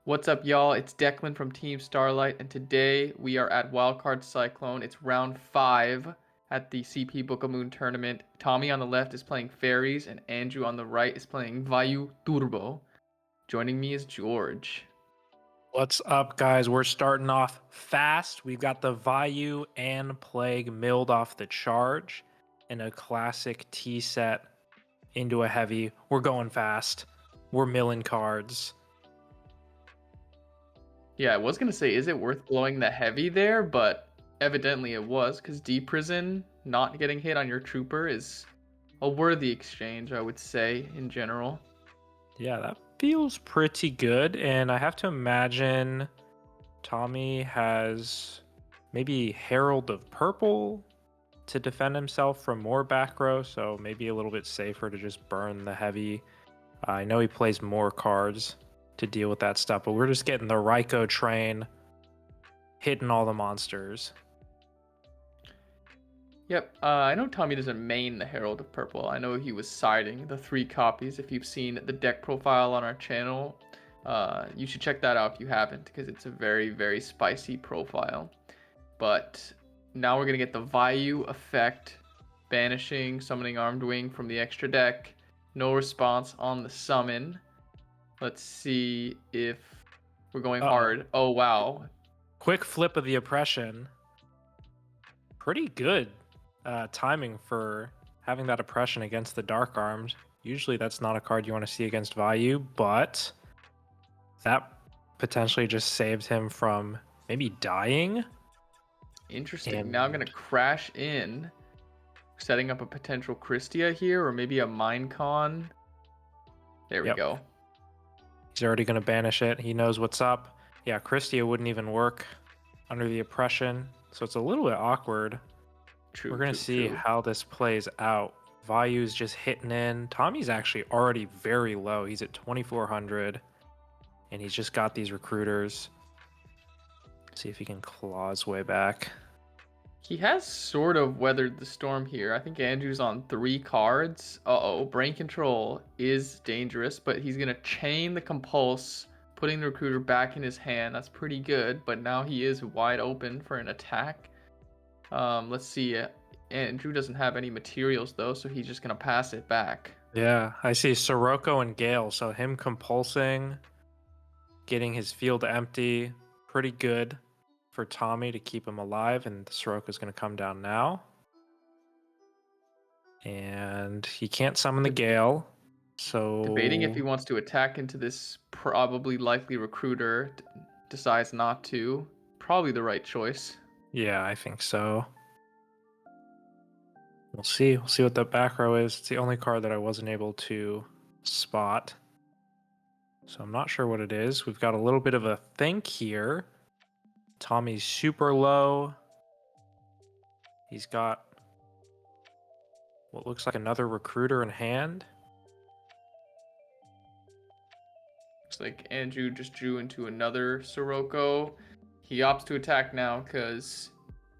What's up, y'all? It's Declan from Team Starlight, and today we are at WildCardCyclone. It's round 5 at the CP Book of Moon tournament. Tommy on the left is playing Fairies, and Andrew on the right is playing Vayu Turbo. Joining me is George. What's up, guys? We're starting off fast. We've got the Vayu and Plague milled off the charge in a classic T set into a heavy. We're going fast. We're milling cards. Yeah, I was going to say, is it worth blowing the heavy there? But evidently it was, because D-Prison not getting hit on your Trooper is a worthy exchange, I would say, in general. Yeah, that feels pretty good. And I have to imagine Tommy has maybe Herald of Purple to defend himself from more back row, so maybe a little bit safer to just burn the heavy. I know he plays more cards to deal with that stuff, but we're just getting the Raikou train, hitting all the monsters. Yep, I know Tommy doesn't main the Herald of Purple. I know he was siding the 3 copies. If you've seen the deck profile on our channel, you should check that out if you haven't, because it's a very, very spicy profile. But now we're going to get the Vayu effect, banishing, summoning Armed Wing from the extra deck. No response on the summon. Let's see if we're going hard. Oh, wow. Quick flip of the oppression. Pretty good timing for having that oppression against the Dark Armed. Usually that's not a card you want to see against Vayu, but that potentially just saved him from maybe dying. Interesting. Now I'm going to crash in, setting up a potential Christia here, or maybe a Minecon. There we go. He's already going to banish it. He knows what's up. Yeah, Christia wouldn't even work under the oppression, so it's a little bit awkward. We're going to see how this plays out. Vayu's just hitting in. Tommy's actually already very low. He's at 2,400, and he's just got these recruiters. See if he can claw his way back. He has sort of weathered the storm here. I think Andrew's on 3 cards. Brain Control is dangerous, but he's going to chain the Compulse, putting the recruiter back in his hand. That's pretty good, but now he is wide open for an attack. Let's see. Andrew doesn't have any materials, though, so he's just going to pass it back. Yeah, I see Sirocco and Gale, so him compulsing, getting his field empty, pretty good for Tommy to keep him alive, and the Sirocco is going to come down now. And he can't summon the Gale, so... Debating if he wants to attack into this probably likely recruiter, decides not to. Probably the right choice. Yeah, I think so. We'll see. We'll see what the back row is. It's the only card that I wasn't able to spot. So I'm not sure what it is. We've got a little bit of a think here. Tommy's super low. He's got what looks like another recruiter in hand. Looks like Andrew just drew into another Sirocco. He opts to attack now because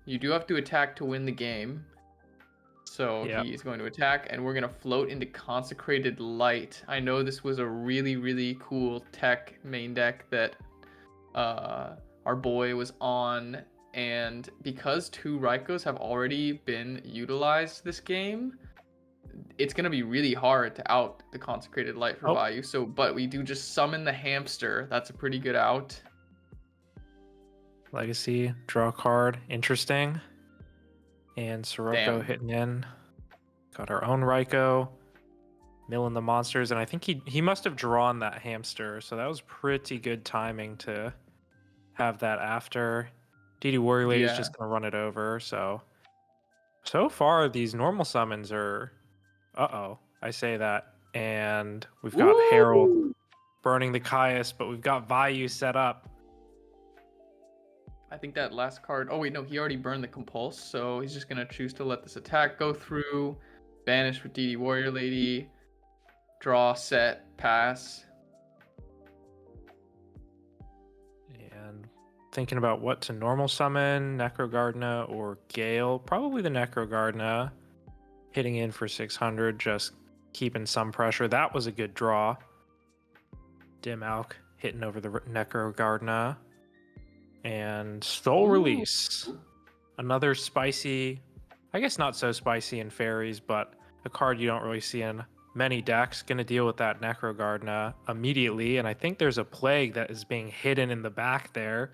you do have to attack to win the game. So he's going to attack, and we're going to float into Consecrated Light. I know this was a really, really cool tech main deck that our boy was on, and because 2 Raikous have already been utilized this game, it's going to be really hard to out the Consecrated Light for Vayu. So, but we do just summon the hamster. That's a pretty good out. Legacy, draw a card, interesting. And Sirocco hitting in. Got our own Raikou, milling the monsters, and I think he must have drawn that hamster, so that was pretty good timing to have that after. DD Warrior Lady is just gonna run it over. So far these normal summons are I say that, and we've got Herald burning the Caius, but we've got Vayu set up. I think that last card... Oh, wait, no, he already burned the Compulse, so he's just going to choose to let this attack go through. Banish with DD Warrior Lady. Draw, set, pass. And thinking about what to normal summon, Necrogardna or Gale. Probably the Necrogardna. Hitting in for 600, just keeping some pressure. That was a good draw. Dim Alk hitting over the Necro Gardna. And Soul Ooh. Release. Another spicy, I guess not so spicy in Fairies, but a card you don't really see in many decks. Going to deal with that Necro Gardna immediately. And I think there's a Plague that is being hidden in the back there.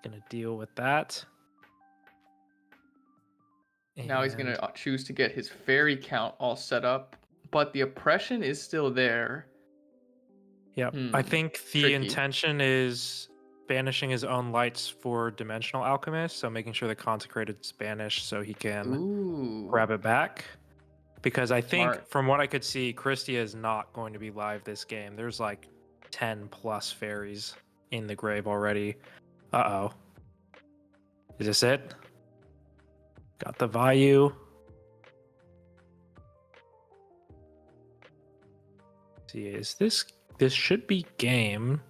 Going to deal with that. Now he's going to choose to get his fairy count all set up, but the oppression is still there. Yep. I think the intention is banishing his own lights for Dimensional Alchemist, so making sure the Consecrated's banished so he can grab it back. Because I think, from what I could see, Christia is not going to be live this game. There's like 10 plus fairies in the grave already. Uh-oh. Is this it? Got the Vayu. See, is this should be game.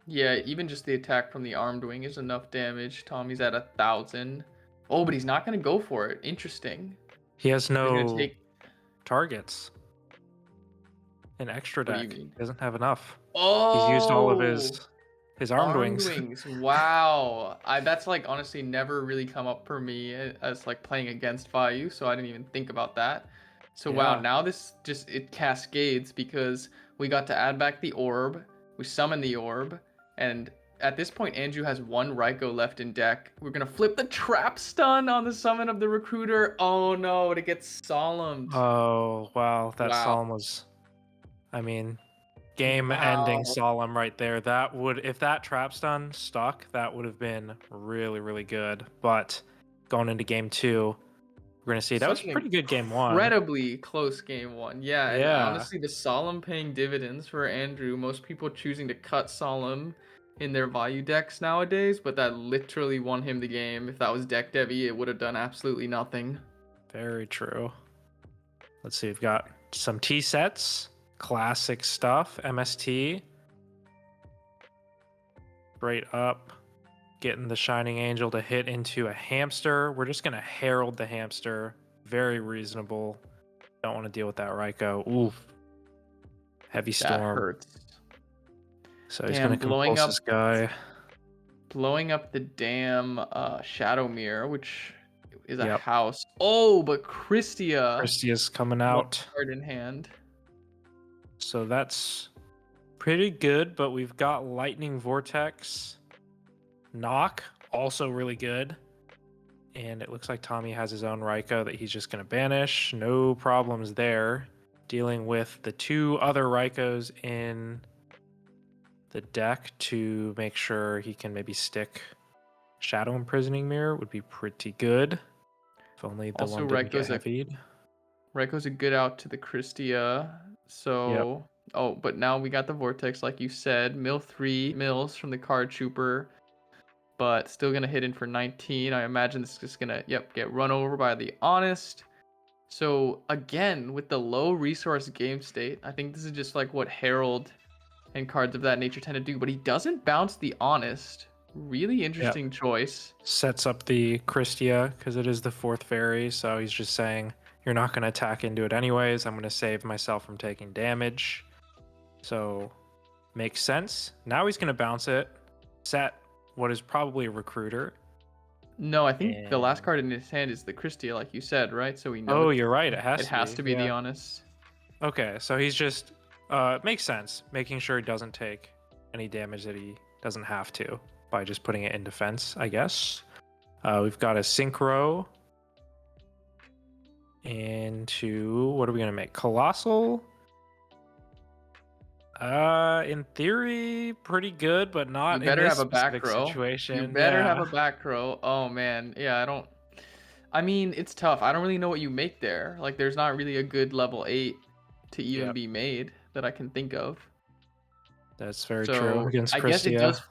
Yeah, even just the attack from the Armed Wing is enough damage. Tommy's at 1,000. Oh, but he's not going to go for it. Interesting. He has no targets. An extra deck. He doesn't have enough. Oh! He's used all of his armed wings. Wow. That's like honestly never really come up for me as like playing against Vayu, so I didn't even think about that. So wow, now this it cascades because we got to add back the orb, we summon the orb, and at this point Andrew has one Raikou left in deck. We're gonna flip the trap stun on the summon of the recruiter. Oh no, it gets solemned. Oh wow, that solemn was, I mean, game-ending solemn right there. That would, if that trap stun stuck, that would have been really, really good. But going into game 2, we're gonna see that was a pretty good game 1. Incredibly close game 1. Yeah. And honestly, the solemn paying dividends for Andrew. Most people choosing to cut solemn in their Vayu decks nowadays, but that literally won him the game. If that was deck Devi, it would have done absolutely nothing. Very true. Let's see, we've got some T sets. Classic stuff. MST. Straight up. Getting the Shining Angel to hit into a hamster. We're just going to herald the hamster. Very reasonable. Don't want to deal with that Raikou. Oof. Heavy Storm. That hurts. So he's going to compulse this guy. Blowing up the damn Shadow Mirror, which is a house. Oh, but Christia's coming out. Card in hand. So that's pretty good, but we've got Lightning Vortex. Knock, also really good. And it looks like Tommy has his own Raikou that he's just going to banish. No problems there. Dealing with the 2 other Raikous in the deck to make sure he can maybe stick Shadow Imprisoning Mirror would be pretty good. If only the one didn't get heavied. Raikou's a good out to the Christia. So, but now we got the Vortex, like you said. Mill 3 mills from the Card Trooper, but still going to hit in for 19. I imagine this is just going to, get run over by the Honest. So, again, with the low resource game state, I think this is just like what Herald and cards of that nature tend to do, but he doesn't bounce the Honest. Really interesting choice. Sets up the Christia because it is the 4th fairy, so he's just saying, you're not going to attack into it anyways. I'm going to save myself from taking damage. So, makes sense. Now he's going to bounce it. Set what is probably a recruiter. No, I think the last card in his hand is the Christia, like you said, right? So we know. Oh, you're right. It has to be the Honest. Okay, so he's just makes sense. Making sure he doesn't take any damage that he doesn't have to by just putting it in defense, I guess. We've got a Synchro. Into what are we gonna make? Colossal? In theory, pretty good, but not. You better in this have a back row. Situation. You better have a back row. Oh man, yeah. I mean, it's tough. I don't really know what you make there. Like, there's not really a good level 8 to even be made that I can think of. That's very true against Christia. I guess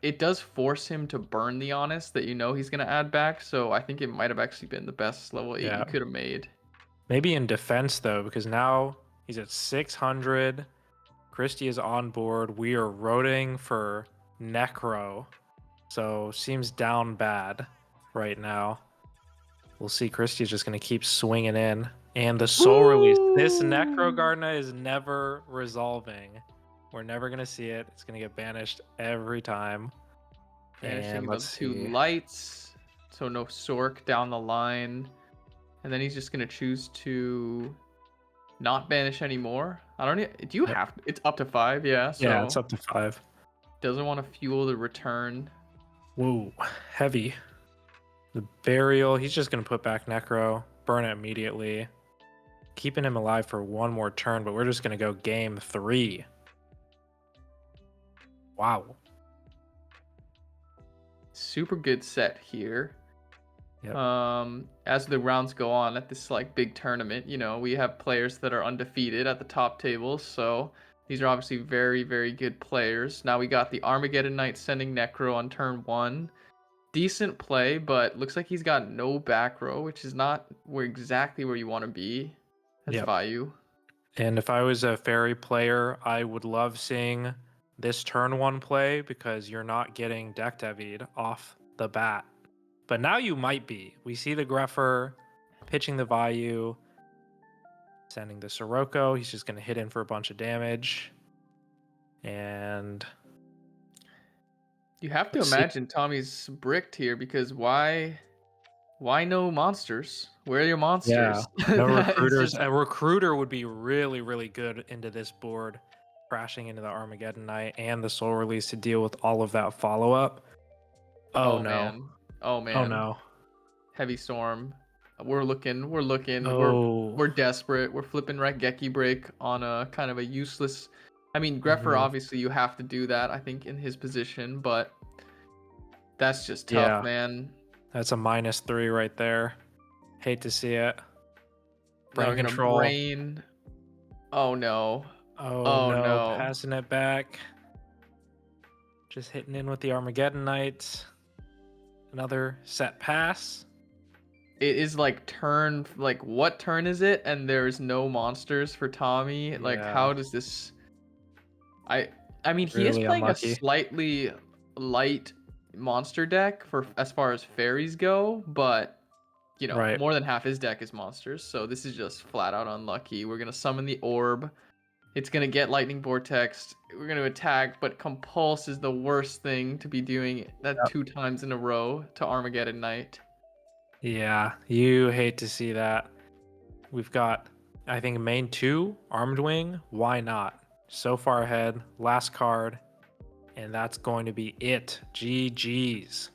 it does force him to burn the Honest that he's gonna add back. So I think it might have actually been the best level 8 you could have made. Maybe in defense, though, because now he's at 600. Christie is on board. We are rotating for Necro. So, seems down bad right now. We'll see. Christie is just going to keep swinging in. And the Soul Release. This Necro Gardna is never resolving. We're never gonna see it. It's gonna get banished every time. Banishing And let's those 2 see. lights. So no Sork down the line. And then he's just gonna choose to not banish anymore. I don't need, do you Yep. have, it's up to 5, yeah. So Yeah, it's up to 5. doesn't want to fuel the return. Whoa, heavy. The burial, he's just gonna put back Necro, burn it immediately. Keeping him alive for 1 more turn, but we're just gonna go game 3. Wow. Super good set here. Yep. As the rounds go on at this like big tournament, you know, we have players that are undefeated at the top tables, so these are obviously very, very good players. Now we got the Armageddon Knight sending Necro on turn 1. Decent play, but looks like he's got no back row, which is not exactly where you want to be as Vayu. And if I was a fairy player, I would love seeing this turn 1 play because you're not getting deck heavied off the bat. But now you might be. We see the Greffer pitching the Vayu, sending the Sirocco. He's just going to hit in for a bunch of damage. And you have to imagine Tommy's bricked here because why no monsters? Where are your monsters? Yeah, no recruiters. A recruiter would be really, really good into this board, crashing into the Armageddon Knight and the Soul Release to deal with all of that follow-up. Oh, no. Man. Oh man. Oh no. Heavy Storm. We're looking. Oh. We're desperate. We're flipping Raigeki Break on a kind of a useless. I mean, Greffer, obviously you have to do that, I think, in his position, but that's just tough, man. That's a -3 right there. Hate to see it. Brain control. Brain. Oh no. Oh no. Passing it back. Just hitting in with the Armageddon Knights. Another set pass. It is like turn, like what turn is it? And there's no monsters for Tommy. Like how does this? I mean he is playing unlucky. A slightly light monster deck for as far as fairies go, but you know more than half his deck is monsters. So this is just flat out unlucky. We're gonna summon the orb. It's going to get Lightning Vortex. We're going to attack, but Compulse is the worst thing to be doing that 2 times in a row to Armageddon Knight. Yeah, you hate to see that. We've got, I think, main 2, Armed Wing. Why not? So far ahead. Last card. And that's going to be it. GG's.